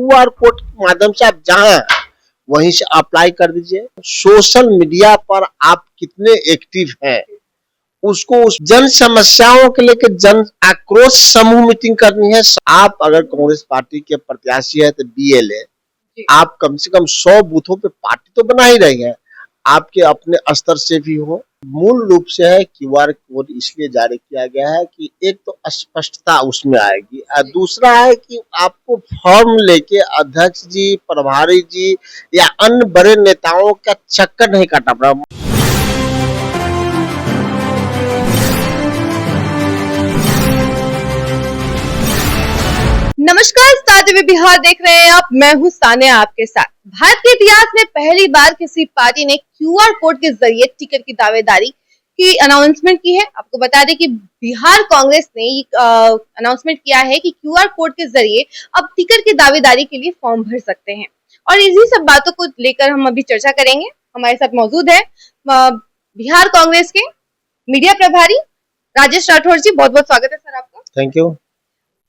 QR code के माध्यम से आप जहां वहीं से अप्लाई कर दीजिए। सोशल मीडिया पर आप कितने एक्टिव हैं, उसको उस जन समस्याओं के लेकर जन आक्रोश समूह मीटिंग करनी है। आप अगर कांग्रेस पार्टी के प्रत्याशी है तो बीएलए, आप कम से कम 100 बूथों पे पार्टी तो बना ही रही है, आपके अपने स्तर से भी हो। मूल रूप से है क्यूआर कोड इसलिए जारी किया गया है कि एक तो स्पष्टता उसमें आएगी और दूसरा है कि आपको फॉर्म लेके अध्यक्ष जी, प्रभारी जी या अन्य बड़े नेताओं का चक्कर नहीं काटना पड़ा। नमस्कार, स्टार टीवी बिहार देख रहे हैं आप। मैं हूं सानिया आपके साथ। भारत के इतिहास में पहली बार किसी पार्टी ने क्यूआर कोड के जरिए टिकट की दावेदारी की अनाउंसमेंट की है। आपको बता दें कि बिहार कांग्रेस ने अनाउंसमेंट किया है कि क्यूआर कोड के जरिए अब टिकट की दावेदारी के लिए फॉर्म भर सकते हैं और इन्हीं सब बातों को लेकर हम अभी चर्चा करेंगे। हमारे साथ मौजूद है बिहार कांग्रेस के मीडिया प्रभारी राजेश राठौर जी। बहुत बहुत स्वागत है सर आपका। थैंक यू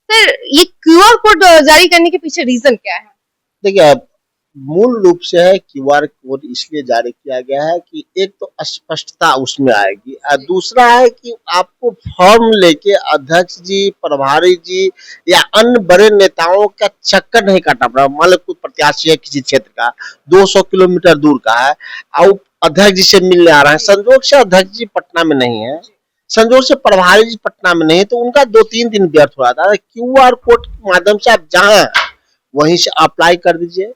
सर, ये क्यूआर कोड जारी करने के पीछे रीजन क्या है? देखिए, मूल रूप से है क्यूआर कोड इसलिए जारी किया गया है कि एक तो स्पष्टता उसमें आएगी और दूसरा है कि आपको फॉर्म लेके अध्यक्ष जी, प्रभारी जी या अन्य बड़े नेताओं का चक्कर नहीं काटना पड़ा। मान लो कोई प्रत्याशी है किसी क्षेत्र का, 200 किलोमीटर दूर का है और अध्यक्ष जी से मिलने आ रहा है, संजोग से अध्यक्ष जी पटना में नहीं है, संजोग से प्रभारी जी पटना में नहीं, तो उनका 2-3 दिन व्यर्थ हो जाता है। क्यूआर कोड के माध्यम से आप जहां वहीं से अप्लाई कर दीजिए।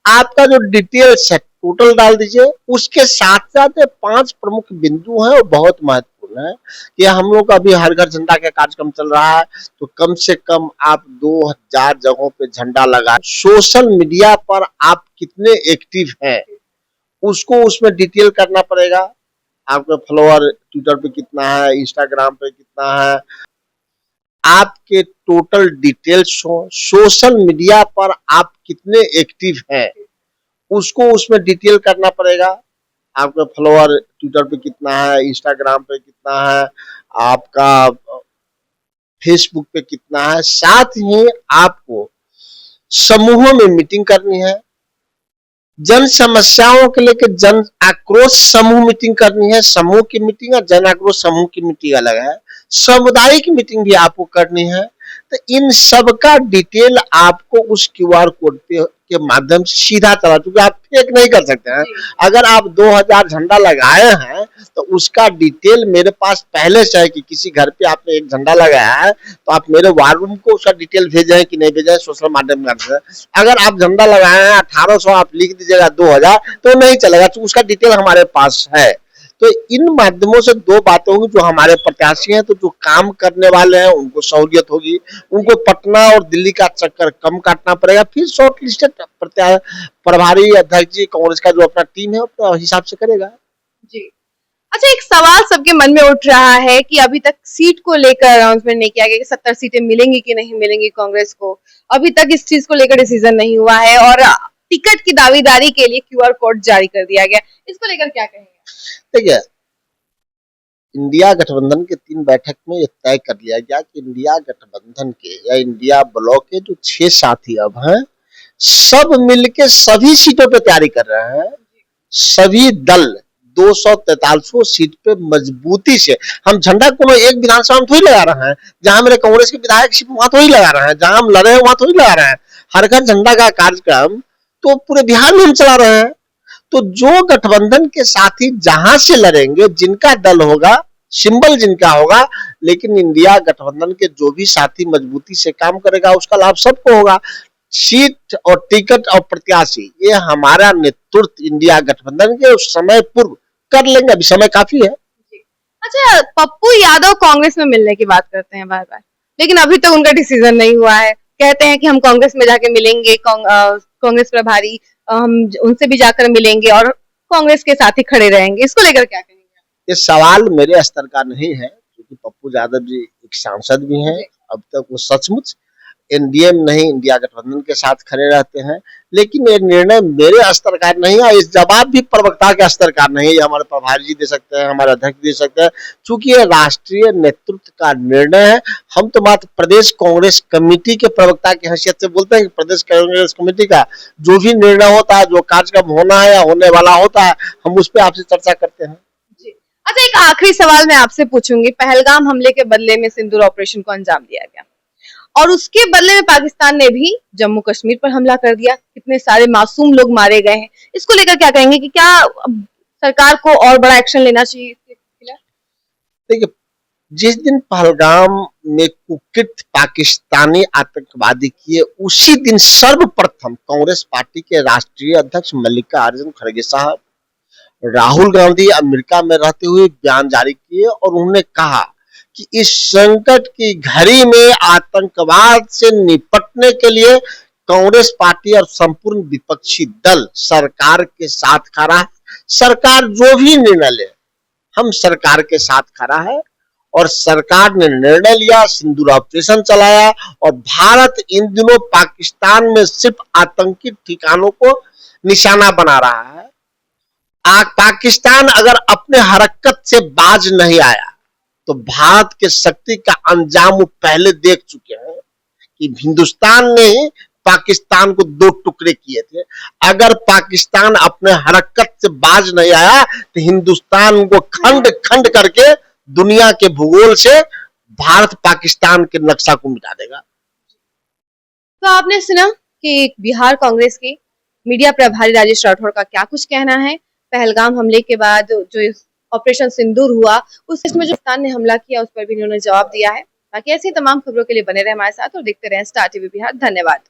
आपका जो डिटेल्स है टोटल डाल दीजिए। उसके साथ साथ 5 प्रमुख बिंदु हैं, वो बहुत महत्वपूर्ण है कि हम लोग अभी हर घर झंडा का कार्यक्रम चल रहा है, तो कम से कम आप 2000 जगहों पे झंडा लगाएं। सोशल मीडिया पर आप कितने एक्टिव हैं, उसको उसमें डिटेल करना पड़ेगा। आपका फॉलोअर ट्विटर पे कितना है, इंस्टाग्राम पे कितना है, आपके टोटल डिटेल्स हो। सोशल मीडिया पर आप कितने एक्टिव हैं, उसको उसमें डिटेल करना पड़ेगा। आपका फॉलोअर ट्विटर पे कितना है, इंस्टाग्राम पे कितना है, आपका फेसबुक पे कितना है। साथ ही आपको समूहों में मीटिंग करनी है, जन समस्याओं के लेकर जन आक्रोश समूह मीटिंग करनी है। समूह की मीटिंग और जन आक्रोश समूह की मीटिंग अलग है। सामुदायिक मीटिंग भी आपको करनी है। तो इन सब का डिटेल आपको उस क्यूआर कोड पे के माध्यम से सीधा चला, क्योंकि आप फेक नहीं कर सकते हैं। अगर आप 2000 झंडा लगाए हैं तो उसका डिटेल मेरे पास पहले से है कि किसी घर पे आपने एक झंडा लगाया है तो आप मेरे वार रूम को उसका डिटेल भेजे हैं कि नहीं भेजे हैं, सोशल माध्यम से। अगर आप झंडा लगाए हैं 1800, आप लिख दीजिएगा 2000 तो नहीं चलेगा, तो उसका डिटेल हमारे पास है। तो इन माध्यमों से 2 बातें होंगी, जो हमारे प्रत्याशी हैं तो जो काम करने वाले हैं उनको सहूलियत होगी, उनको पटना और दिल्ली का चक्कर कम काटना पड़ेगा। फिर शॉर्ट लिस्टेड प्रभारी अध्यक्ष जी कांग्रेस का जो अपना टीम है अपने हिसाब से करेगा जी। अच्छा, एक सवाल सबके मन में उठ रहा है कि अभी तक सीट को लेकर अनाउंसमेंट नहीं किया गया कि 70 सीटें मिलेंगी कि नहीं मिलेंगी कांग्रेस को। अभी तक इस चीज को लेकर डिसीजन नहीं हुआ है और टिकट की दावेदारी के लिए क्यूआर कोड जारी कर दिया गया। इसको लेकर क्या कहेंगे? देखिए, इंडिया गठबंधन के 3 बैठक में ये तय कर लिया गया कि इंडिया गठबंधन के या इंडिया ब्लॉक के जो 6 साथी अब हैं, सब मिलके सभी सीटों पे तैयारी कर रहे हैं। सभी दल 243 सीट पे मजबूती से, हम झंडा को एक विधानसभा में थोड़ी लगा रहे हैं, जहां मेरे कांग्रेस के विधायक सिर्फ वहां थोड़ी लगा रहे हैं, जहां हम लड़े हैं वहां थोड़ी लगा रहे हैं। हर घर झंडा का कार्यक्रम तो पूरे बिहार में हम चला रहे हैं। तो जो गठबंधन के साथी जहां से लड़ेंगे, जिनका दल होगा, सिंबल जिनका होगा, लेकिन इंडिया गठबंधन के जो भी साथी मजबूती से काम करेगा उसका लाभ सबको होगा। सीट और टिकट और प्रत्याशी ये हमारा नेतृत्व इंडिया गठबंधन के उस समय पूर्व कर लेंगे, अभी समय काफी है। अच्छा, पप्पू यादव कांग्रेस में मिलने की बात करते हैं बार बार, लेकिन अभी तक उनका डिसीजन नहीं हुआ है। कहते हैं कि हम कांग्रेस में जाके मिलेंगे, कांग्रेस प्रभारी हम उनसे भी जाकर मिलेंगे और कांग्रेस के साथ ही खड़े रहेंगे। इसको लेकर क्या कहेंगे? ये सवाल मेरे स्तर का नहीं है, क्योंकि पप्पू यादव जी एक सांसद भी हैं। अब तक वो सचमुच एनडीए में नहीं, इंडिया गठबंधन के साथ खड़े रहते हैं। लेकिन ये निर्णय मेरे स्तर का नहीं है, इस जवाब भी प्रवक्ता के स्तर का नहीं है। ये हमारे प्रभारी जी दे सकते हैं, हमारे अध्यक्ष दे सकते हैं, चूंकि ये राष्ट्रीय नेतृत्व का निर्णय है। हम तो मात्र प्रदेश कांग्रेस कमेटी के प्रवक्ता की हैसियत से बोलते हैं कि प्रदेश कांग्रेस कमेटी का जो भी निर्णय होता है, जो कार्यक्रम होना है या होने वाला होता है, हम उस पर आपसे चर्चा करते हैं। अच्छा, एक आखिरी सवाल मैं आपसे पूछूंगी। पहलगाम हमले के बदले में सिंदूर ऑपरेशन को अंजाम दिया गया और उसके बदले में पाकिस्तान ने भी जम्मू कश्मीर पर हमला कर दिया, कितने सारे मासूम लोग मारे गए हैं। इसको लेकर क्या कहेंगे कि क्या सरकार को और बड़ा एक्शन लेना चाहिए इसके खिलाफ? देखिए, जिस दिन पहलगाम में कुकृत पाकिस्तानी आतंकवादी किए, उसी दिन सर्वप्रथम कांग्रेस पार्टी के राष्ट्रीय अध्यक्ष मल्लिकार्जुन खड़गे साहब, राहुल गांधी अमेरिका में रहते हुए बयान जारी किए और उन्होंने कहा कि इस संकट की घड़ी में आतंकवाद से निपटने के लिए कांग्रेस पार्टी और संपूर्ण विपक्षी दल सरकार के साथ खड़ा है। सरकार जो भी निर्णय ले, हम सरकार के साथ खड़ा है और सरकार ने निर्णय लिया, सिंदूर ऑपरेशन चलाया और भारत इन दिनों पाकिस्तान में सिर्फ आतंकी ठिकानों को निशाना बना रहा है। पाकिस्तान अगर अपने हरकत से बाज नहीं आया तो भारत के शक्ति का अंजाम वो पहले देख चुके हैं कि हिंदुस्तान ने ही पाकिस्तान को दो टुकड़े किए थे। अगर पाकिस्तान अपने हरकत से बाज नहीं आया तो हिंदुस्तान को खंड खंड करके दुनिया के भूगोल से भारत पाकिस्तान के नक्शा को मिटा देगा। तो आपने सुना कि बिहार कांग्रेस के मीडिया प्रभारी राजेश राठौर का क्या कुछ कहना है। पहलगाम हमले के बाद जो ऑपरेशन सिंदूर हुआ, उसमें जो पाकिस्तान ने हमला किया उस पर भी उन्होंने जवाब दिया है। बाकी ऐसी तमाम खबरों के लिए बने रहे हमारे साथ और देखते रहें स्टार टीवी बिहार। धन्यवाद।